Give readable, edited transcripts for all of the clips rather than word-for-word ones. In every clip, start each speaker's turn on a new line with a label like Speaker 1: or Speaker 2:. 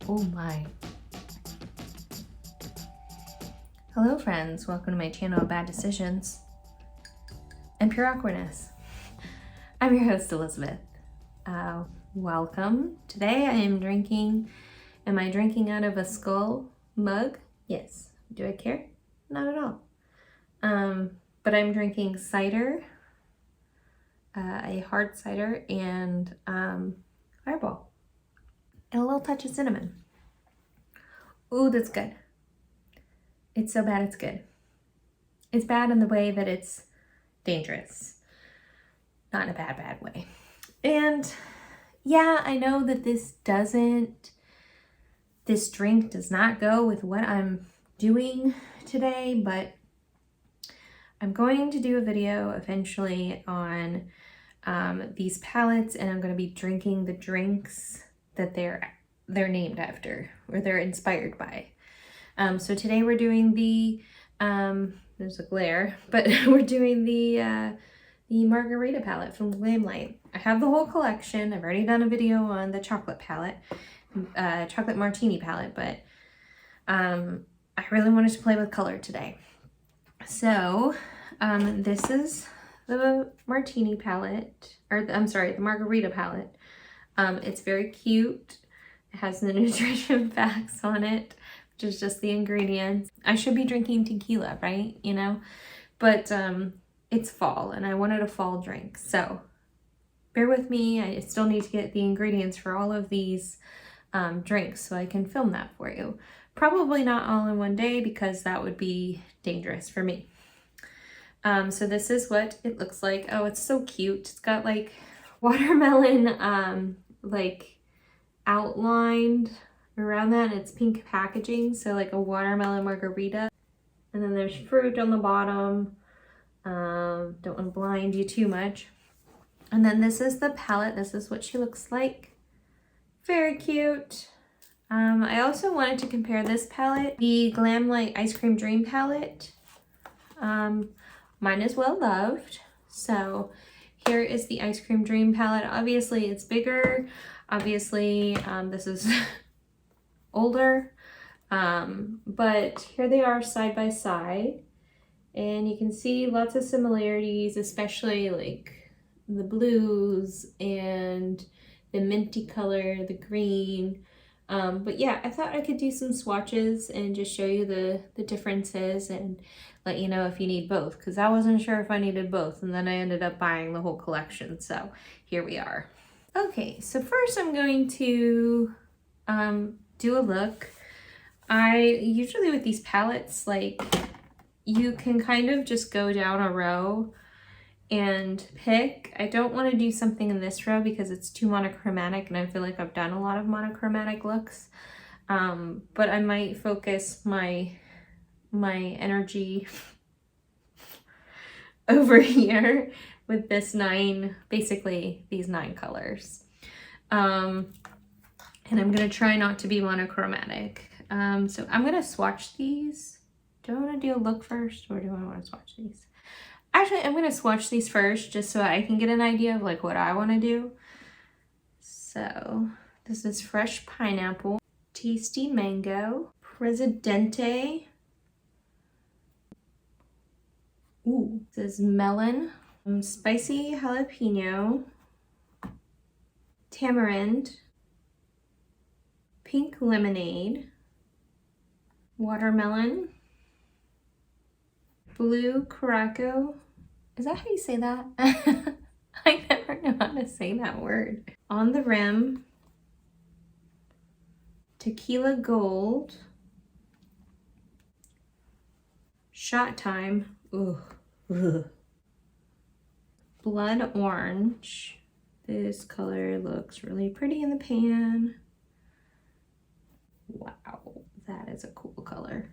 Speaker 1: Oh my. Hello friends, welcome to my channel of bad decisions and pure awkwardness. I'm your host Elizabeth. Welcome. Today I am drinking, am I drinking out of a skull mug? Yes. Do I care? Not at all. But I'm drinking cider, a hard cider, and Fireball. And a little touch of cinnamon. Ooh, that's good. It's so bad it's good. It's bad in the way that it's dangerous. Not in a bad way. And yeah, I know that this drink does not go with what I'm doing today, but I'm going to do a video eventually on these palettes, and I'm going to be drinking the drinks that they're named after, or they're inspired by. So today we're doing the, there's a glare, but we're doing the Margarita palette from Glamlite. I have the whole collection. I've already done a video on the chocolate palette, chocolate martini palette, but I really wanted to play with color today. So this is the martini palette, or I'm sorry, the Margarita palette. It's very cute. It has the nutrition facts on it, which is just the ingredients. I should be drinking tequila, right? You know, but it's fall and I wanted a fall drink. So bear with me. I still need to get the ingredients for all of these drinks so I can film that for you. Probably not all in one day because that would be dangerous for me. So this is what it looks like. Oh, it's so cute. It's got like watermelon like outlined around that, and it's pink packaging, so like a watermelon margarita. And then there's fruit on the bottom. Don't want to blind you too much. And then this is the palette. This is what she looks like. Very cute. I also wanted to compare this palette, the Glamlite Ice Cream Dream palette. Mine is well loved. So here is the Ice Cream Dream palette. Obviously it's bigger. Obviously this is older. But here they are side by side. And you can see lots of similarities, especially like the blues and the minty color, the green. But yeah, I thought I could do some swatches and just show you the differences and let you know if you need both, because I wasn't sure if I needed both, and then I ended up buying the whole collection. So here we are. Okay, so first I'm going to do a look. I usually with these palettes, like, you can kind of just go down a row and pick. I don't want to do something in this row because it's too monochromatic, and I feel like I've done a lot of monochromatic looks. But I might focus my energy over here with this basically these 9 colors. And I'm gonna try not to be monochromatic. So I'm gonna swatch these. Do I want to do a look first, or do I want to swatch these? Actually, I'm going to swatch these first just so I can get an idea of like what I want to do. So this is fresh pineapple, tasty mango, presidente. Ooh, this is melon, spicy jalapeno, tamarind, pink lemonade, watermelon, blue caraco. Is that how you say that? I never know how to say that word. On the rim, tequila gold, shot time, ugh. Blood orange. This color looks really pretty in the pan. Wow, that is a cool color.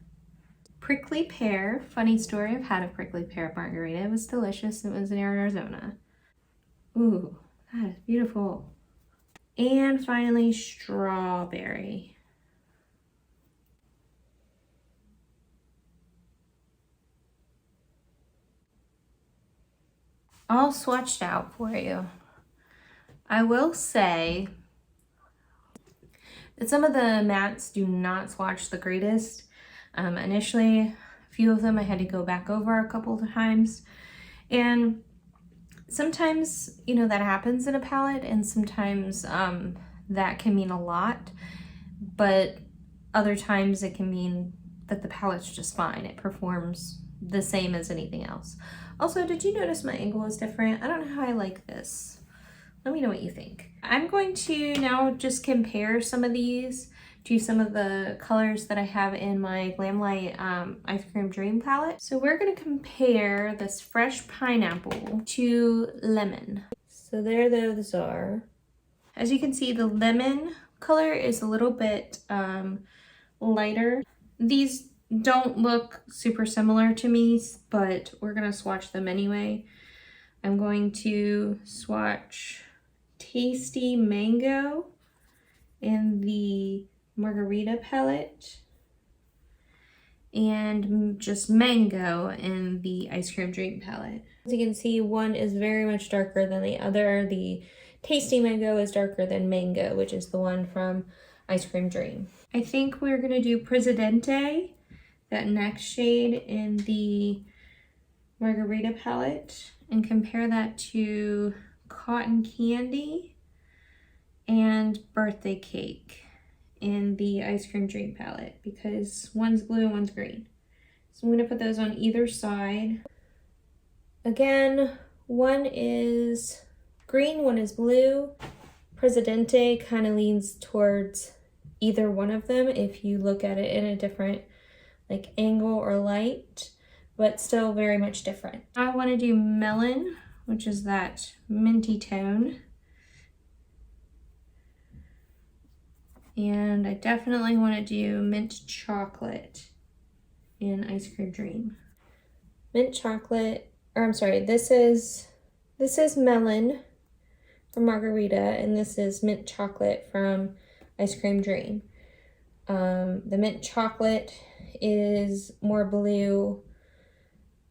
Speaker 1: Prickly pear. Funny story, I've had a prickly pear margarita. It was delicious. It was in Arizona. Ooh, that is beautiful. And finally, strawberry. All swatched out for you. I will say Some of the mattes do not swatch the greatest. Initially, a few of them I had to go back over a couple of times. And sometimes, you know, that happens in a palette, and sometimes that can mean a lot. But other times it can mean that the palette's just fine. It performs the same as anything else. Also, did you notice my angle is different? I don't know how I like this. Let me know what you think. I'm going to now just compare some of these to some of the colors that I have in my Glamlite Ice Cream Dream palette. So we're gonna compare this fresh pineapple to lemon. So there those are. As you can see, the lemon color is a little bit lighter. These don't look super similar to me, but we're gonna swatch them anyway. I'm going to swatch Tasty Mango in the Margarita palette and just Mango in the Ice Cream Dream palette. As you can see, one is very much darker than the other. The Tasty Mango is darker than Mango, which is the one from Ice Cream Dream. I think we're gonna do Presidente, that next shade in the Margarita palette, and compare that to Cotton Candy and Birthday Cake in the Ice Cream Dream palette, because one's blue and one's green. So I'm gonna put those on either side. Again, one is green, one is blue. Presidente kind of leans towards either one of them if you look at it in a different like angle or light, but still very much different. I want to do Melon, which is that minty tone. And I definitely want to do Mint Chocolate in Ice Cream Dream. Mint Chocolate, or I'm sorry, this is Melon from Margarita, and this is Mint Chocolate from Ice Cream Dream. The Mint Chocolate is more blue,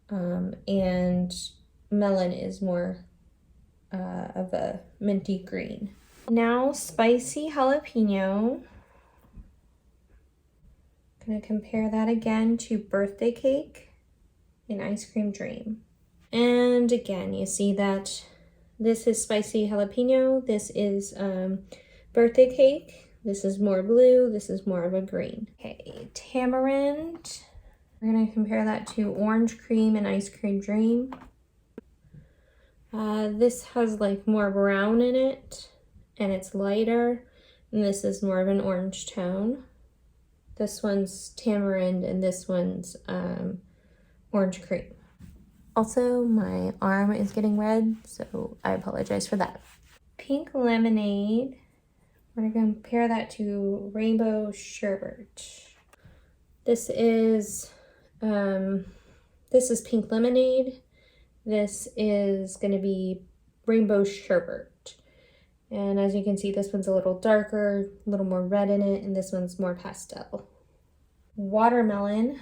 Speaker 1: and Melon is more of a minty green. Now Spicy Jalapeno. Gonna compare that again to Birthday Cake in Ice Cream Dream. And again, you see that this is Spicy Jalapeno, this is Birthday Cake. This is more blue, this is more of a green. Okay, Tamarind. We're gonna compare that to Orange Cream and Ice Cream Dream. This has like more brown in it, and it's lighter, and this is more of an orange tone. This one's Tamarind, and this one's Orange Cream. Also, my arm is getting red, so I apologize for that. Pink Lemonade. We're gonna compare that to Rainbow Sherbet. This is Pink Lemonade. This is gonna be Rainbow Sherbet. And as you can see, this one's a little darker, a little more red in it, and this one's more pastel. Watermelon,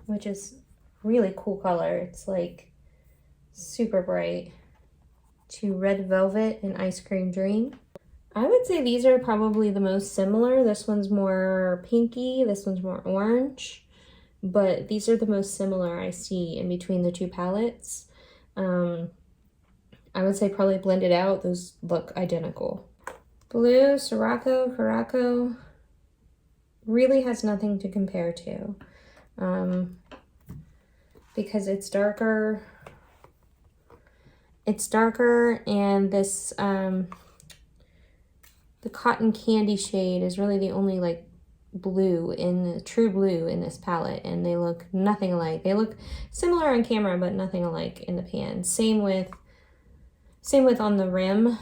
Speaker 1: which is really cool color. It's like super bright, to Red Velvet and Ice Cream Dream. I would say these are probably the most similar. This one's more pinky, this one's more orange, but these are the most similar I see in between the two palettes. I would say probably blended out, those look identical. Blue, Sirocco, Caraco really has nothing to compare to because it's darker. It's darker, and this the Cotton Candy shade is really the only like blue in the true blue in this palette, and they look nothing alike. They look similar on camera, but nothing alike in the pan. Same with on the rim.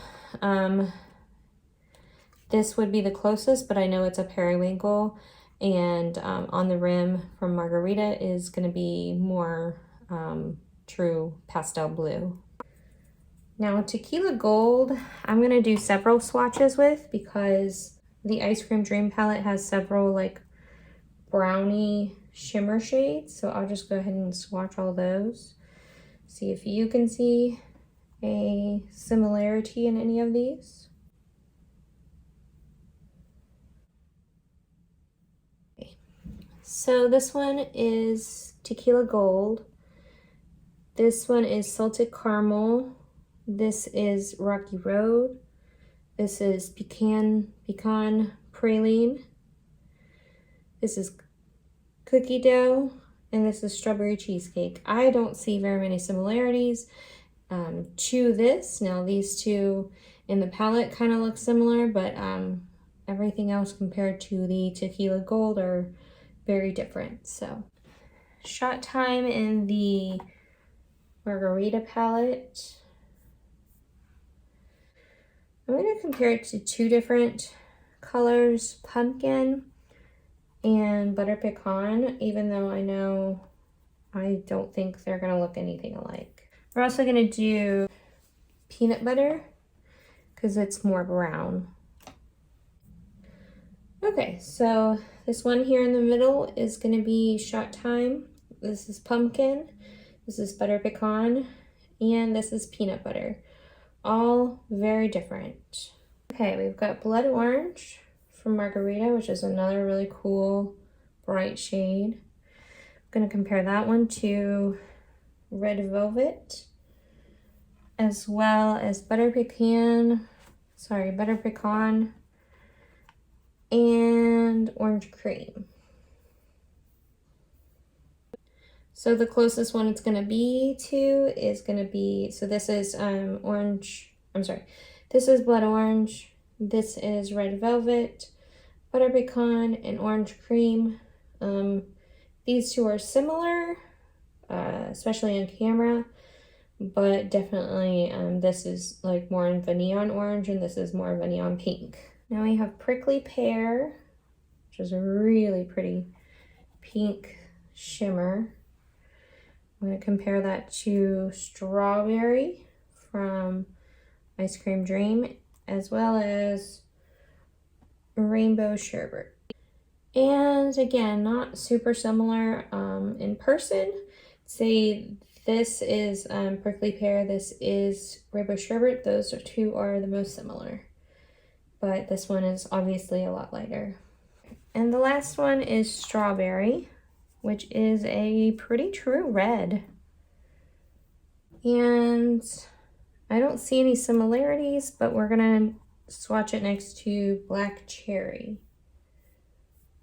Speaker 1: This would be the closest, but I know it's a periwinkle, and on the rim from Margarita is going to be more true pastel blue. Now Tequila Gold, I'm going to do several swatches with, because the Ice Cream Dream palette has several like brownie shimmer shades. So I'll just go ahead and swatch all those. See if you can see a similarity in any of these. So this one is Tequila Gold. This one is Salted Caramel. This is Rocky Road. This is Pecan Praline. This is Cookie Dough. And this is Strawberry Cheesecake. I don't see very many similarities to this. Now these two in the palette kind of look similar, but everything else compared to the Tequila Gold are very different. So shot time in the Margarita palette. I'm going to compare it to two different colors, pumpkin and butter pecan, even though I don't think they're going to look anything alike. We're also going to do peanut butter because it's more brown. Okay, so this one here in the middle is going to be shot time. This is pumpkin, this is butter pecan, and this is peanut butter. All very different. Okay, we've got blood orange from Margarita, which is another really cool bright shade. I'm going to compare that one to red velvet, as well as butter pecan and orange cream. So the closest one it's going to be to is going to be, so this is this is blood orange, this is red velvet, butter pecan, and orange cream. These two are similar, especially on camera, but definitely this is like more of a neon orange and this is more of a neon pink. Now we have prickly pear, which is a really pretty pink shimmer. I'm going to compare that to strawberry from Ice Cream Dream, as well as rainbow sherbet. And again, not super similar in person. Say this is prickly pear, this is rainbow sherbet. Those two are the most similar, but this one is obviously a lot lighter. And the last one is strawberry, which is a pretty true red. And I don't see any similarities, but we're gonna swatch it next to black cherry,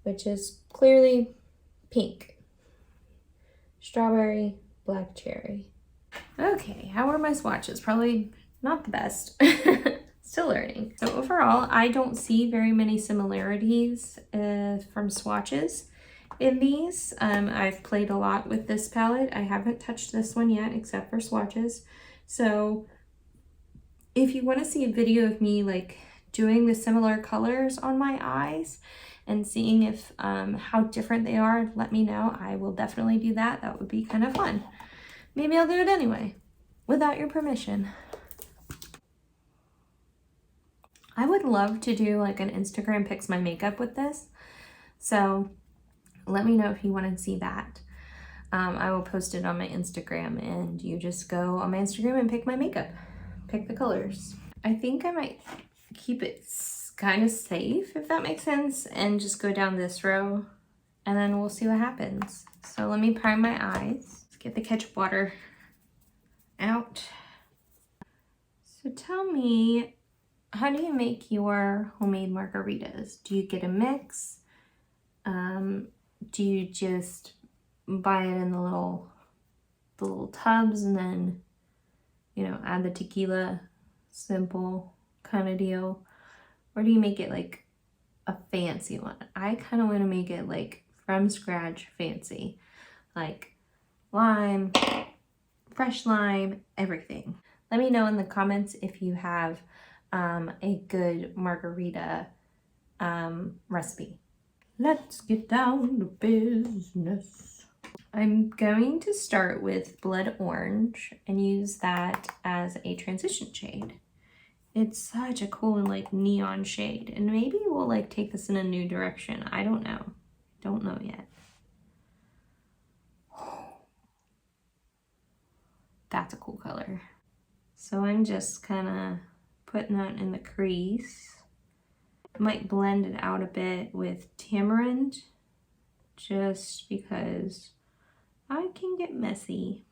Speaker 1: which is clearly pink. Strawberry, black cherry. Okay, how are my swatches? Probably not the best. Still learning. So overall, I don't see very many similarities from swatches in these. I've played a lot with this palette. I haven't touched this one yet except for swatches. So if you want to see a video of me like doing the similar colors on my eyes and seeing if how different they are, let me know. I will definitely do that. That would be kind of fun. Maybe I'll do it anyway without your permission. I would love to do like an Instagram pics my makeup with this. So let me know if you want to see that. I will post it on my Instagram and you just go on my Instagram and pick my makeup. Pick the colors. I think I might keep it kind of safe, if that makes sense, and just go down this row and then we'll see what happens. So let me prime my eyes. Let's get the ketchup water out. So tell me, how do you make your homemade margaritas? Do you get a mix? Do you just buy it in the little tubs and then, you know, add the tequila, simple kind of deal? Or do you make it like a fancy one? I kind of want to make it like from scratch fancy, like lime, fresh lime, everything. Let me know in the comments if you have a good margarita recipe. Let's get down to business. I'm going to start with blood orange and use that as a transition shade. It's such a cool like neon shade, and maybe we'll like take this in a new direction. I don't know. Don't know yet. That's a cool color. So I'm just kind of putting that in the crease. Might blend it out a bit with tamarind just because I can get messy.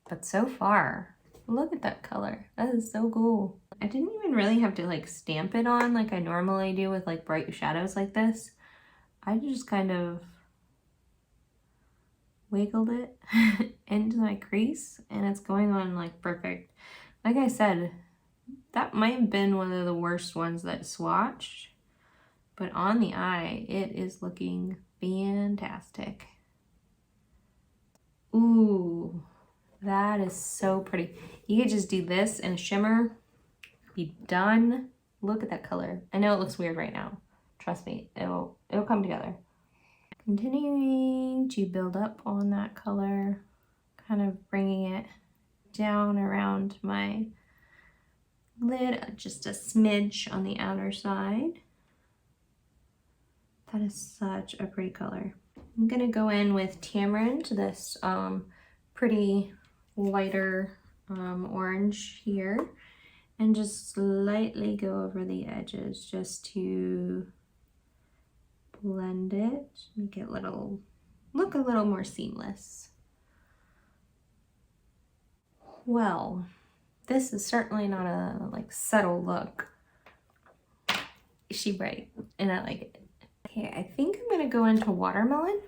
Speaker 1: But so far, look at that color. That is so cool. I didn't even really have to like stamp it on like I normally do with like bright shadows like this. I just kind of wiggled it into my crease and it's going on like perfect. Like I said, that might have been one of the worst ones that swatched, but on the eye, it is looking fantastic. Ooh, that is so pretty. You could just do this and shimmer, be done. Look at that color. I know it looks weird right now. Trust me, it'll come together. Continuing to build up on that color, kind of bringing it down around my lid, just a smidge on the outer side. That is such a pretty color. I'm gonna go in with Tamarind, this pretty lighter orange here, and just slightly go over the edges just to blend it, make it look a little more seamless. Well, this is certainly not a like subtle look. Is she right? And I like it. Okay, I think I'm gonna go into Watermelon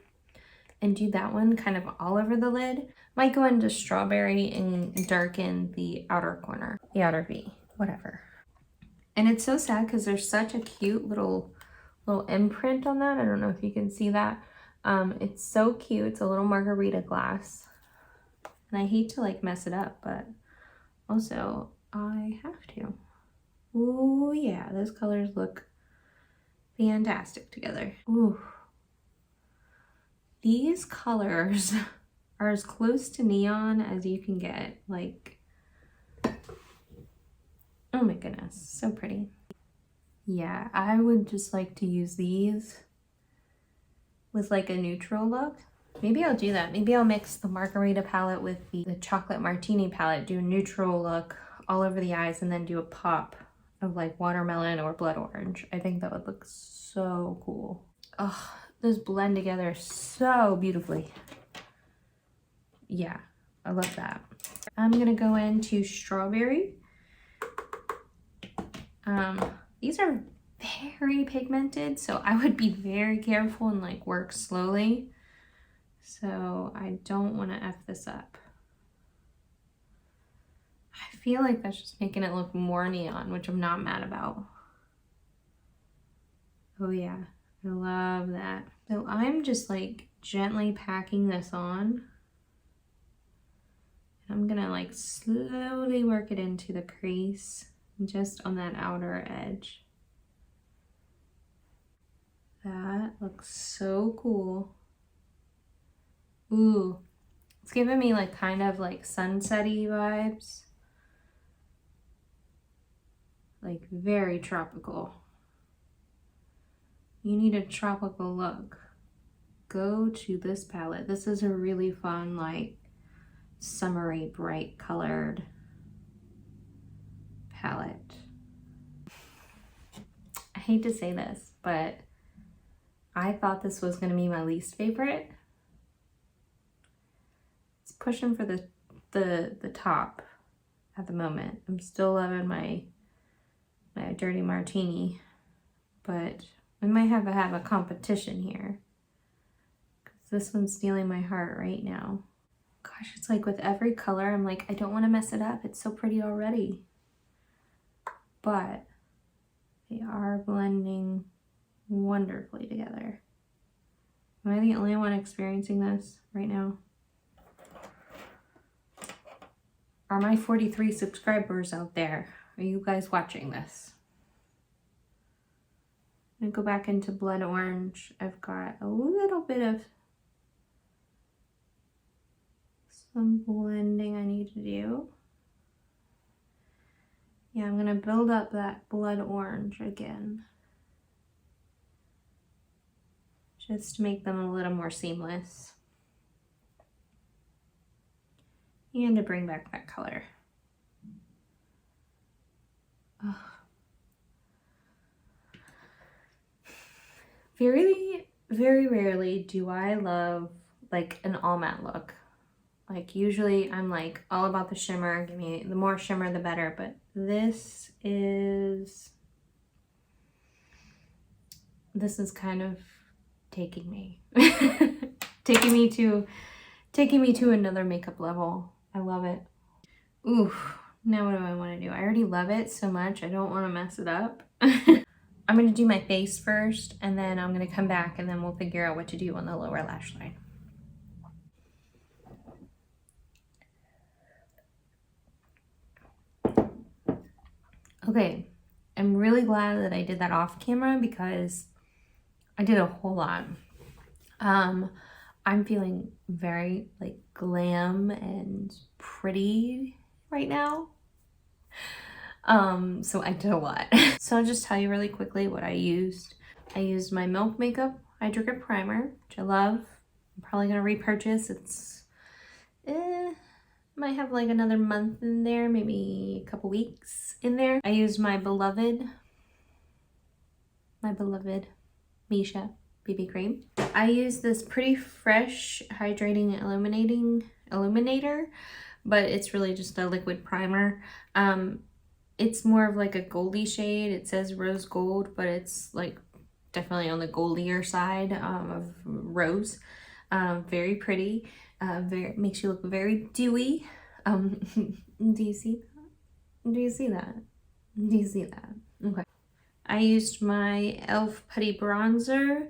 Speaker 1: and do that one kind of all over the lid. Might go into Strawberry and darken the outer corner, the outer V, whatever. And it's so sad because there's such a cute little imprint on that. I don't know if you can see that. It's so cute. It's a little Margarita glass. And I hate to like mess it up, but also I have to. Ooh, yeah, those colors look fantastic together. Ooh. These colors are as close to neon as you can get. Like, oh my goodness, so pretty. Yeah, I would just like to use these with like a neutral look. Maybe I'll do that. Maybe I'll mix the Margarita palette with the Chocolate Martini palette, do a neutral look all over the eyes, and then do a pop of like watermelon or blood orange. I think that would look so cool. Oh, those blend together so beautifully. Yeah, I love that. I'm gonna go into Strawberry. These are very pigmented, so I would be very careful and like work slowly. So I don't want to F this up. I feel like that's just making it look more neon, which I'm not mad about. Oh yeah, I love that. So I'm just like gently packing this on. I'm gonna like slowly work it into the crease, just on that outer edge. That looks so cool. Ooh, it's giving me like kind of like sunset-y vibes. Like very tropical. You need a tropical look, go to this palette. This is a really fun, like summery, bright colored palette. I hate to say this, but I thought this was gonna be my least favorite. It's pushing for the top at the moment. I'm still loving my Dirty Martini, but we might have a competition here because this one's stealing my heart right now. Gosh, it's like with every color, I'm like, I don't want to mess it up. It's so pretty already. But they are blending wonderfully together. Am I the only one experiencing this right now? Are my 43 subscribers out there? Are you guys watching this? I'm gonna go back into blood orange. I've got a little bit of some blending I need to do. Yeah, I'm gonna build up that blood orange again, just to make them a little more seamless. And to bring back that color. Oh. Very very rarely do I love like an all matte look. Like usually I'm like all about the shimmer. Give me the more shimmer the better, but this is kind of taking me taking me to another makeup level. I love it. Ooh, now what do I want to do? I already love it so much. I don't want to mess it up. I'm going to do my face first, and then I'm going to come back, and then we'll figure out what to do on the lower lash line. Okay, I'm really glad that I did that off camera because I did a whole lot. I'm feeling very like glam and pretty right now. So I did a lot. So I'll just tell you really quickly what I used. I used my Milk Makeup Hydro Grip Primer, which I love. I'm probably gonna repurchase. It's might have like another month in there, maybe a couple weeks in there. I used my beloved Misha BB cream. I use this Pretty Fresh Hydrating Illuminator, but it's really just a liquid primer. It's more of like a goldy shade. It says rose gold, but it's like definitely on the goldier side of rose. Very pretty. Makes you look very dewy. Do you see that? Do you see that? Do you see that? Okay. I used my e.l.f. Putty Bronzer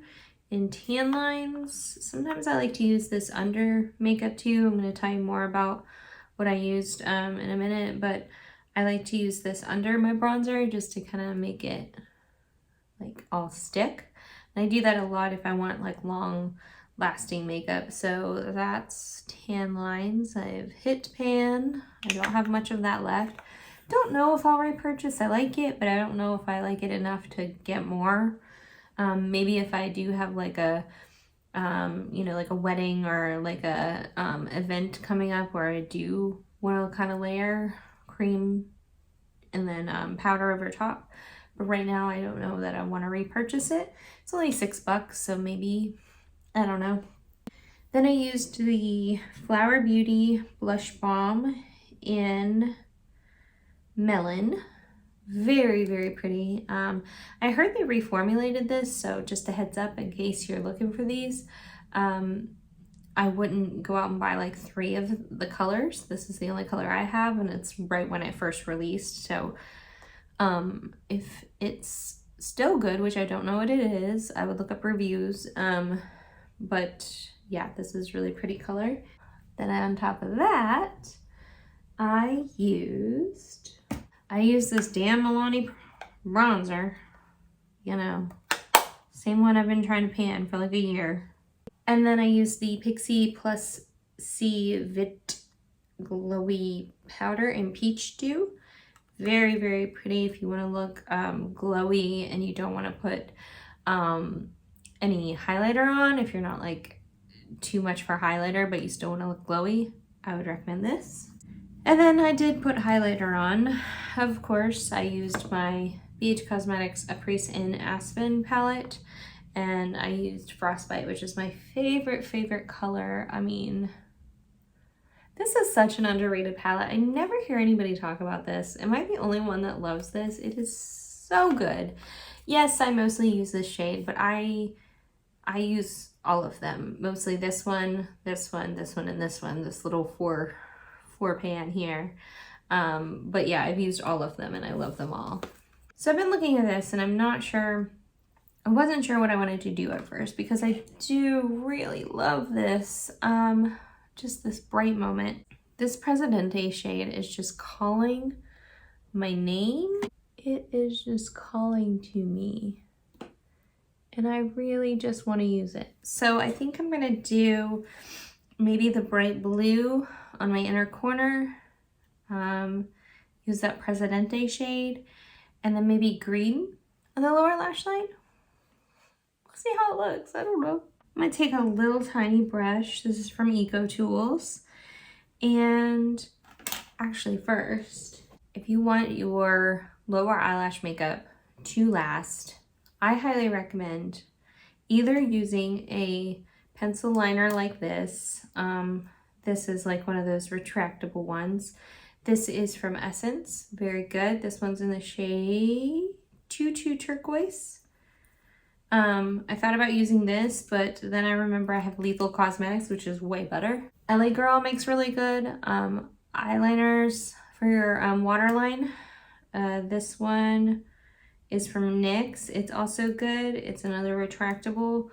Speaker 1: in Tan Lines. Sometimes I like to use this under makeup too. I'm going to tell you more about what I used in a minute, but I like to use this under my bronzer just to kind of make it like all stick. And I do that a lot if I want like long lasting makeup. So that's Tan Lines. I've hit pan. I don't have much of that left. Don't know if I'll repurchase. I like it, but I don't know if I like it enough to get more. Maybe if I do have like a you know, like a wedding or like a event coming up where I do want to kind of layer cream and then powder over top. But right now I don't know that I want to repurchase it. It's only $6, so maybe, I don't know. Then I used the Flower Beauty Blush Balm in Melon. Very, very pretty. I heard they reformulated this, so just a heads up in case you're looking for these. I wouldn't go out and buy like 3 of the colors. This is the only color I have, and it's right when it first released. So if it's still good, which I don't know what it is, I would look up reviews. But yeah, this is really pretty color. Then on top of that, I used this Dan Milani bronzer, you know, same one I've been trying to pan for like a year. And then I used the Pixi Plus C Vit Glowy Powder in Peach Dew. Very, very pretty if you want to look glowy and you don't want to put any highlighter on. If you're not like too much for highlighter, but you still want to look glowy, I would recommend this. And then I did put highlighter on. Of course, I used my BH Cosmetics Caprice in Aspen palette, and I used Frostbite, which is my favorite color. I mean, this is such an underrated palette. I never hear anybody talk about this. Am I the only one that loves this? It is so good. Yes, I mostly use this shade, but I use all of them. Mostly this one, and this one, this little four pan here. But yeah, I've used all of them and I love them all. So I've been looking at this and I wasn't sure what I wanted to do at first because I do really love this, just this bright moment. This Presidente shade is just calling my name. It is just calling to me. And I really just want to use it. So I think I'm gonna do maybe the bright blue on my inner corner, use that Presidente shade, and then maybe green on the lower lash line. We'll see how it looks. I don't know. I'm gonna take a little tiny brush. This is from Eco Tools. And actually first, if you want your lower eyelash makeup to last, I highly recommend either using a pencil liner like this. This is like one of those retractable ones. This is from Essence, very good. This one's in the shade 22 Turquoise. I thought about using this, but then I remember I have Lethal Cosmetics, which is way better. LA Girl makes really good eyeliners for your waterline. This one is from NYX. It's also good. It's another retractable.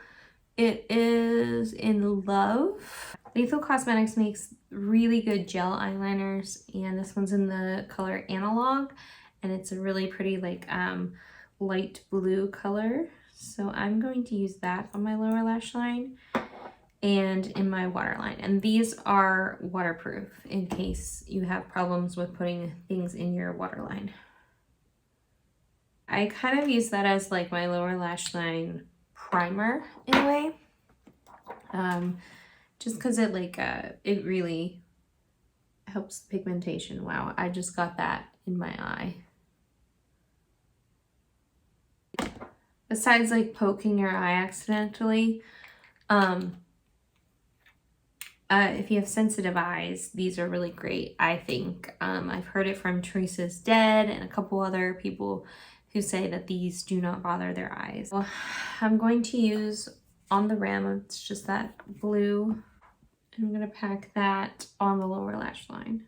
Speaker 1: It is in Love. Lethal Cosmetics makes really good gel eyeliners, and this one's in the color Analog, and it's a really pretty like light blue color. So I'm going to use that on my lower lash line and in my waterline. And these are waterproof in case you have problems with putting things in your waterline. I kind of use that as like my lower lash line primer in a way. Just because it like it really helps pigmentation. Wow, I just got that in my eye. Besides like poking your eye accidentally, if you have sensitive eyes, these are really great, I think. I've heard it from Teresa's Dead and a couple other people who say that these do not bother their eyes. Well, I'm going to use on the rim, it's just that blue. I'm going to pack that on the lower lash line.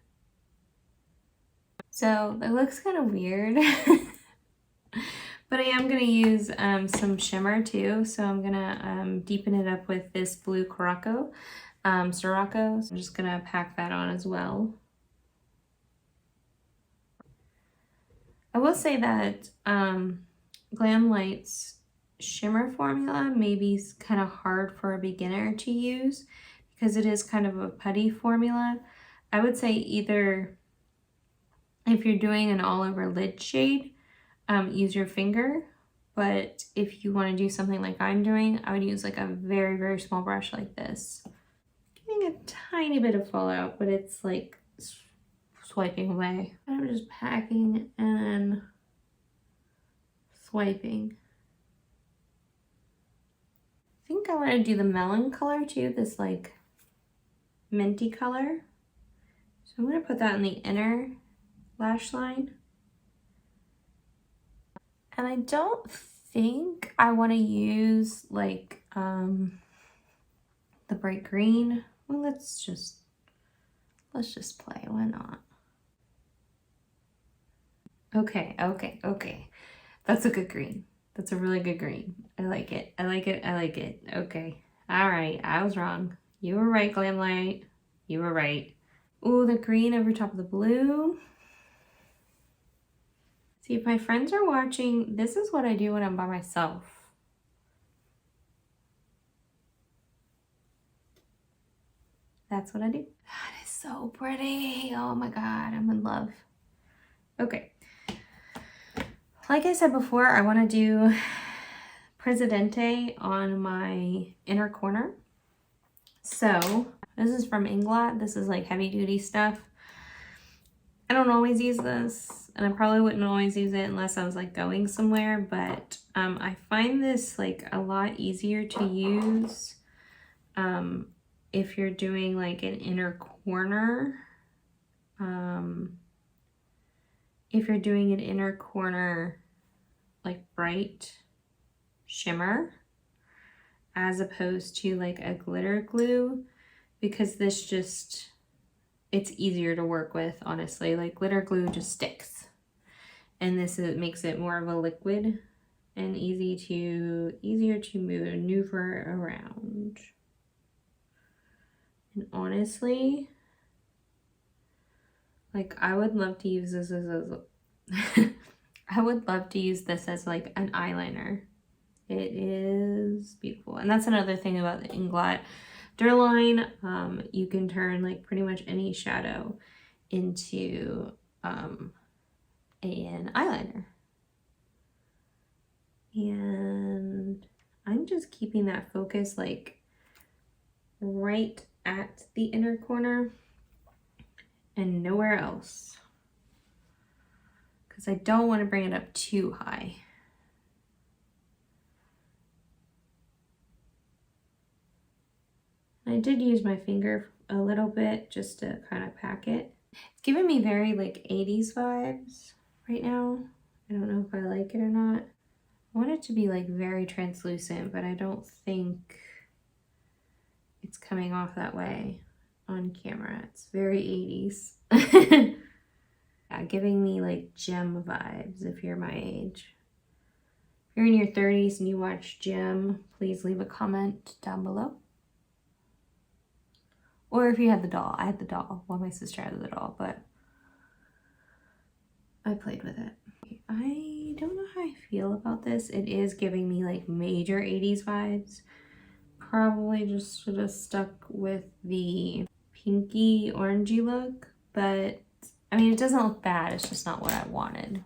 Speaker 1: So it looks kind of weird. But I am going to use some shimmer too. So I'm going to deepen it up with this blue Sirocco. So I'm just going to pack that on as well. I will say that Glamlite's shimmer formula may be kind of hard for a beginner to use because it is kind of a putty formula. I would say either if you're doing an all over lid shade, use your finger, but if you want to do something like I'm doing, I would use like a very, very small brush like this. Getting a tiny bit of fallout, but it's like swiping away. I'm just packing and swiping. I think I want to do the melon color too, this like minty color. So I'm going to put that in the inner lash line. And I don't think I want to use like the bright green. Well, let's just play. Why not? Okay. That's a good green. That's a really good green. I like it. Okay. All right. I was wrong. You were right, Glamlite. You were right. Ooh, the green over top of the blue. See, if my friends are watching, this is what I do when I'm by myself. That's what I do. That is so pretty. Oh my God, I'm in love. Okay. Like I said before, I want to do Presidente on my inner corner. So this is from Inglot. This is like heavy duty stuff. I don't always use this, and I probably wouldn't always use it unless I was like going somewhere, but I find this like a lot easier to use if you're doing like an inner corner. If you're doing an inner corner like bright shimmer as opposed to like a glitter glue, because this just, it's easier to work with, honestly. Like glitter glue just sticks, and this makes it more of a liquid and easier to maneuver around. And honestly, like I would love to use this as I would love to use this as like an eyeliner. It is beautiful. And that's another thing about the Inglot Durline. You can turn like pretty much any shadow into an eyeliner. And I'm just keeping that focus like right at the inner corner and nowhere else, because I don't want to bring it up too high. I did use my finger a little bit just to kind of pack it. It's giving me very like 80s vibes right now. I don't know if I like it or not. I want it to be like very translucent, but I don't think it's coming off that way on camera. It's very 80s. Yeah, giving me like gem vibes if you're my age. If you're in your 30s and you watch Gem, please leave a comment down below. Or if you had the doll. I had the doll. Well, my sister had the doll, but I played with it. I don't know how I feel about this. It is giving me like major 80s vibes. Probably just should have stuck with the pinky orangey look, but I mean, it doesn't look bad. It's just not what I wanted.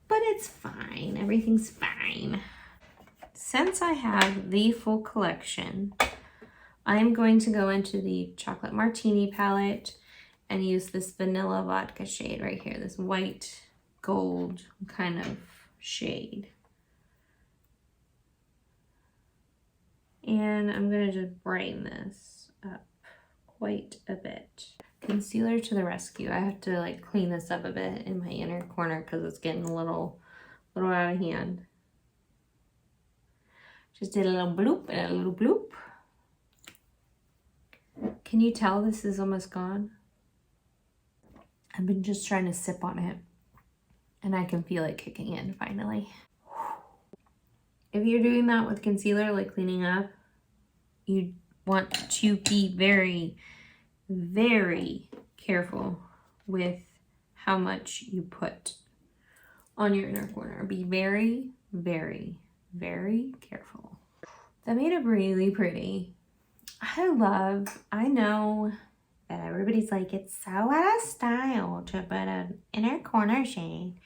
Speaker 1: But it's fine. Everything's fine. Since I have the full collection, I'm going to go into the Chocolate Martini palette and use this vanilla vodka shade right here, this white gold kind of shade. And I'm gonna just brighten this up quite a bit. Concealer to the rescue. I have to like clean this up a bit in my inner corner because it's getting a little out of hand. Just did a little bloop and a little bloop. Can you tell this is almost gone? I've been just trying to sip on it and I can feel it kicking in finally. If you're doing that with concealer, like cleaning up, you want to be very, very careful with how much you put on your inner corner. Be very, very, very careful. That made it really pretty. I know that everybody's like, it's so out of style to put an inner corner shade.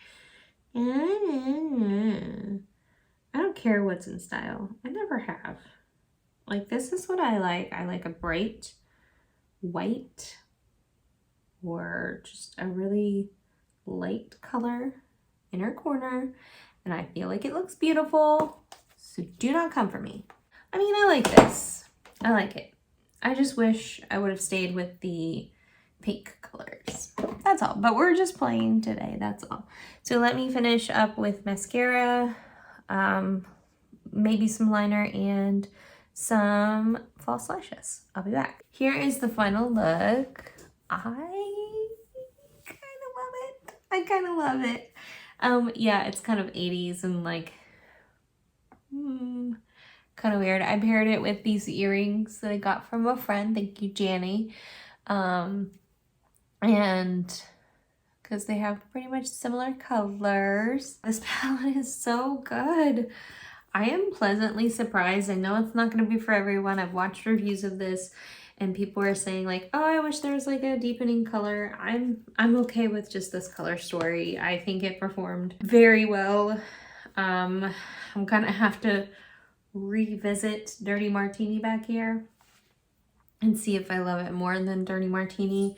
Speaker 1: I don't care what's in style. I never have. Like, this is what I like. I like a bright white or just a really light color inner corner, and I feel like it looks beautiful, so do not come for me. I mean, I like this. I like it. I just wish I would have stayed with the pink colors. That's all, but we're just playing today, that's all. So let me finish up with mascara, maybe some liner and some false lashes. I'll be back. Here is the final look. I kind of love it. Yeah, it's kind of 80s and like kind of weird. I paired it with these earrings that I got from a friend. Thank you, Janny. And because they have pretty much similar colors. This palette is so good. I am pleasantly surprised. I know it's not going to be for everyone. I've watched reviews of this and people are saying like, oh, I wish there was like a deepening color. I'm okay with just this color story. I think it performed very well. I'm gonna have to revisit Dirty Martini back here and see if I love it more than Dirty Martini.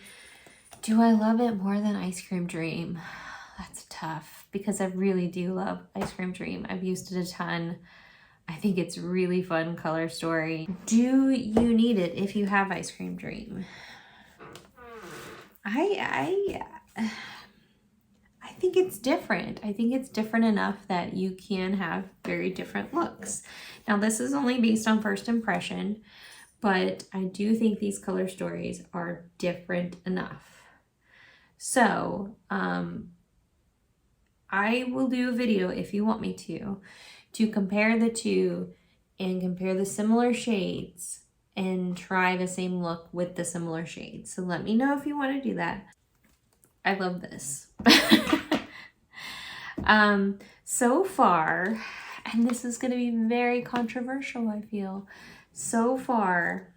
Speaker 1: Do I love it more than Ice Cream Dream? That's tough because I really do love Ice Cream Dream. I've used it a ton. I think it's really fun color story. Do you need it if you have Ice Cream Dream? I think it's different. I think it's different enough that you can have very different looks. Now this is only based on first impression, but I do think these color stories are different enough. So I will do a video if you want me to compare the two and compare the similar shades and try the same look with the similar shades. So let me know if you want to do that. I love this. So far, and this is going to be very controversial, I feel. So far,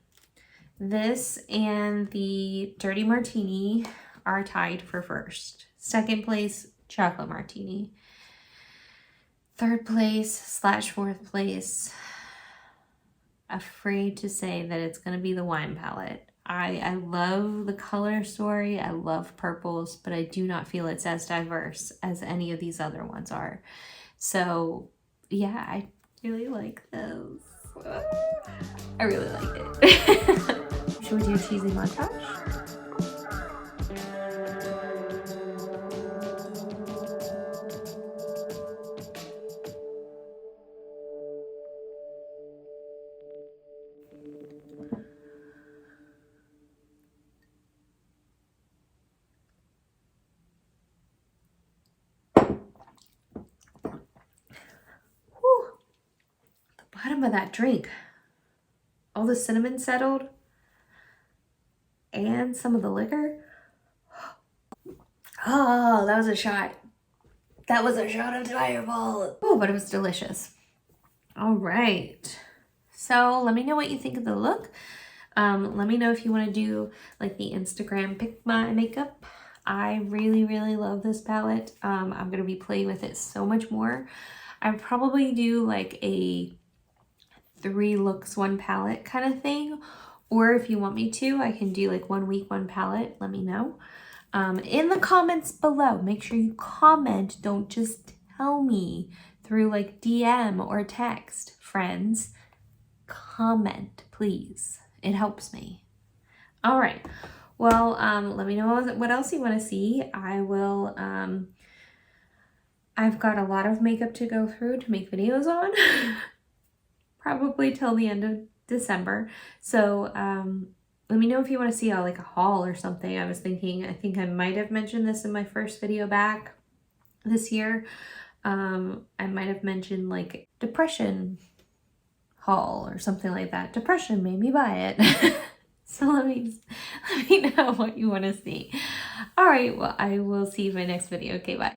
Speaker 1: this and the Dirty Martini are tied for first. Second place, Chocolate Martini. Third place / fourth place, afraid to say that it's going to be the wine palette. I love the color story. I love purples, but I do not feel it's as diverse as any of these other ones are. So yeah, I really like those. I really liked it. Should we do a cheesy montage? Whew. The bottom of that drink. All the cinnamon settled. And some of the liquor. Oh, that was a shot. That was a shot of Fireball. Oh, but it was delicious. All right. So let me know what you think of the look. Let me know if you want to do like the Instagram pick my makeup. I really, really love this palette. I'm going to be playing with it so much more. I would probably do like a 3 looks, 1 palette kind of thing. Or if you want me to, I can do like 1 week, 1 palette. Let me know. In the comments below, make sure you comment. Don't just tell me through like DM or text. Friends, comment, please. It helps me. All right. Well, let me know what else you want to see. I will, I've got a lot of makeup to go through to make videos on. Probably till the end of December. So, let me know if you want to see like a haul or something. I think I might have mentioned this in my first video back this year. I might have mentioned like depression haul or something like that. Depression made me buy it. So let me know what you want to see. All right, well, I will see you in my next video. Okay, bye.